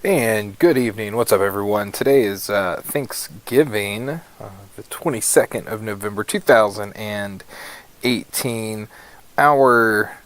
And good evening. What's up, everyone? Today is Thanksgiving, the 22nd of November, 2018. Our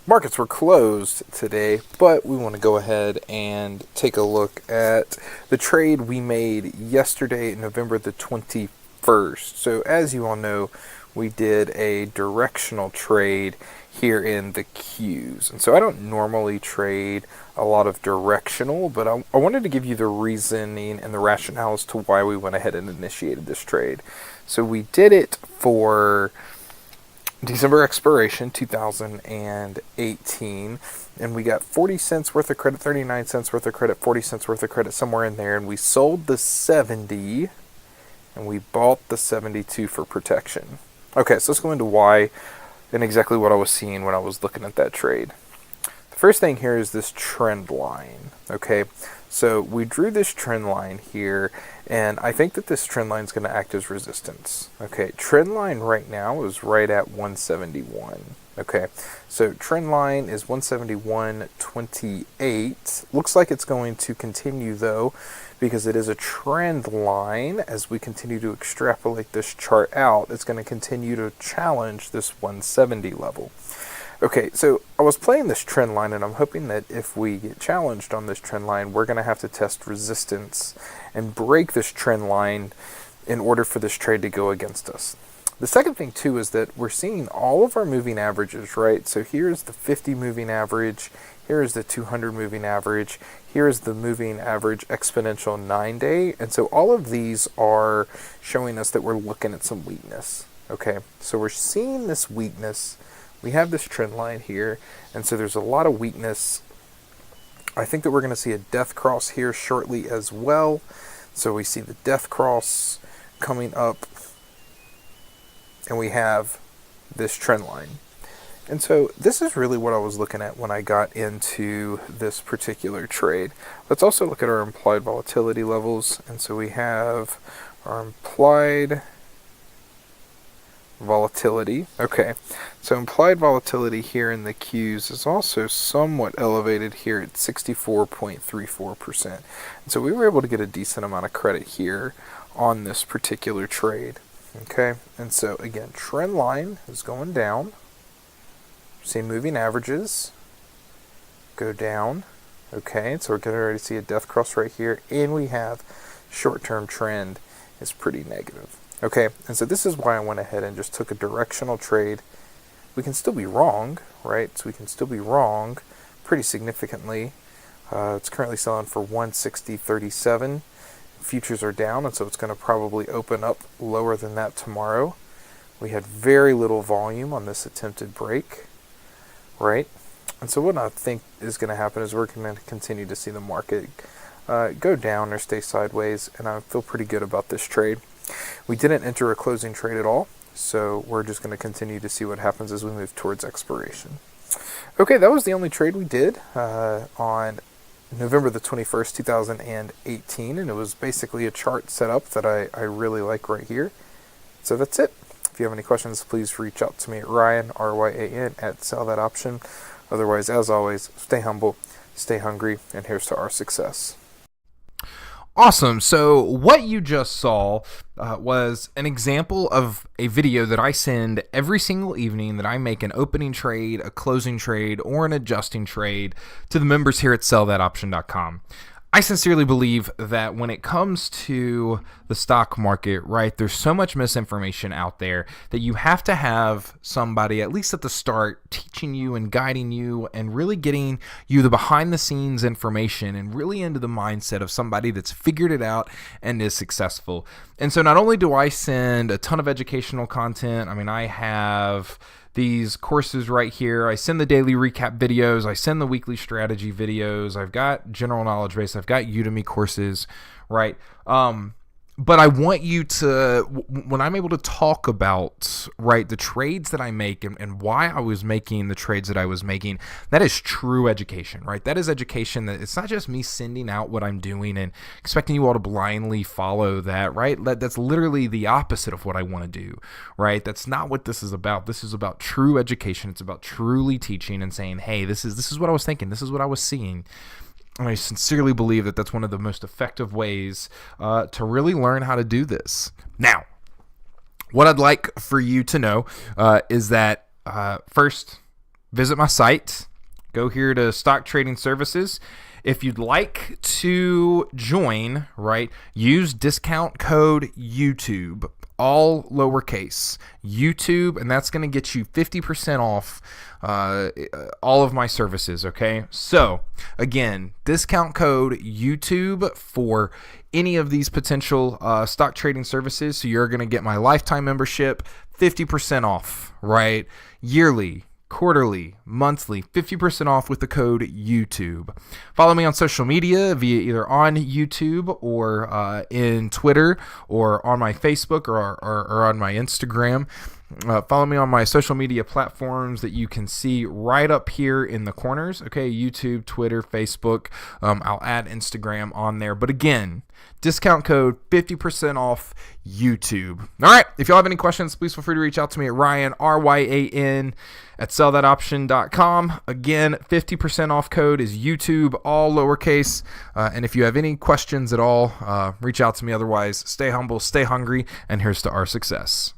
markets were closed today, but we want to go ahead and take a look at the trade we made yesterday, November the 21st. So, as you all know, we did a directional trade here in the Qs. And so I don't normally trade a lot of directional, but I wanted to give you the reasoning and the rationale as to why we went ahead and initiated this trade. So we did it for December expiration 2018, and we got 40 cents worth of credit, 39 cents worth of credit, 40 cents worth of credit, somewhere in there, and we sold the 70 and we bought the 72 for protection. Okay, so let's go into why and exactly what I was seeing when I was looking at that trade. The first thing here is this trend line. Okay, so we drew this trend line here, and I think that this trend line is going to act as resistance. Okay, trend line right now is right at 171. Okay, so trend line is 171.28. Looks like it's going to continue though, because it is a trend line. As we continue to extrapolate this chart out, it's going to continue to challenge this 170 level. Okay, so I was playing this trend line, and I'm hoping that if we get challenged on this trend line, we're going to have to test resistance and break this trend line in order for this trade to go against us. The second thing, too, is that we're seeing all of our moving averages, right? So here's the 50 moving average, here's the 200 moving average, here's the moving average exponential 9-day, and so all of these are showing us that we're looking at some weakness, okay? So we're seeing this weakness. We have this trend line here, and so there's a lot of weakness. I think that we're going to see a death cross here shortly as well. So we see the death cross coming up, and we have this trend line. And so this is really what I was looking at when I got into this particular trade. Let's also look at our implied volatility levels. And so we have our implied volatility. Okay, so implied volatility here in the Qs is also somewhat elevated here at 64.34%. And so we were able to get a decent amount of credit here on this particular trade. Okay, and so again, trend line is going down. See moving averages go down. Okay, so we're going to already see a death cross right here, and we have short-term trend is pretty negative. Okay, and so this is why I went ahead and just took a directional trade. We can still be wrong, right? So we can still be wrong pretty significantly. It's currently selling for 160.37. Futures are down, and so it's going to probably open up lower than that tomorrow. We had very little volume on this attempted break, right? And so what I think is going to happen is we're going to continue to see the market go down or stay sideways, and I feel pretty good about this trade. We didn't enter a closing trade at all, so we're just going to continue to see what happens as we move towards expiration. Okay, that was the only trade we did on November the 21st, 2018, and it was basically a chart setup that I really like right here. So that's it. If you have any questions, please reach out to me at Ryan, R-Y-A-N, at Sell That Option. Otherwise, as always, stay humble, stay hungry, and here's to our success. Awesome. So what you just saw was an example of a video that I send every single evening that I make an opening trade, a closing trade, or an adjusting trade to the members here at sellthatoption.com. I sincerely believe that when it comes to the stock market, right, there's so much misinformation out there that you have to have somebody, at least at the start, teaching you and guiding you and really getting you the behind the scenes information and really into the mindset of somebody that's figured it out and is successful. And so not only do I send a ton of educational content, I mean, I have these courses right here. I send the daily recap videos. I send the weekly strategy videos. I've got general knowledge base. I've got Udemy courses, right? But I want you to, when I'm able to talk about, right, the trades that I make and why I was making the trades that I was making, that is true education, right? That is education that it's not just me sending out what I'm doing and expecting you all to blindly follow that, right? That's literally the opposite of what I want to do, right? That's not what this is about. This is about true education. It's about truly teaching and saying, hey, this is what I was thinking. This is what I was seeing. And I sincerely believe that that's one of the most effective ways to really learn how to do this. Now, what I'd like for you to know is that first, visit my site. Go here to Stock Trading Services. If you'd like to join, right, use discount code YouTube, all lowercase, YouTube, and that's going to get you 50% off all of my services, okay? So, again, discount code YouTube for any of these potential stock trading services. So you're going to get my lifetime membership, 50% off, right? Yearly, quarterly, monthly, 50% off with the code YouTube. Follow me on social media via either on YouTube or in Twitter or on my Facebook or on my Instagram. Follow me on my social media platforms that you can see right up here in the corners. Okay, YouTube, Twitter, Facebook. I'll add Instagram on there. But again, discount code 50% off YouTube. All right, if y'all have any questions, please feel free to reach out to me at Ryan, RYAN, at sellthatoption.com. Again, 50% off code is YouTube, all lowercase. And if you have any questions at all, reach out to me. Otherwise, stay humble, stay hungry, and here's to our success.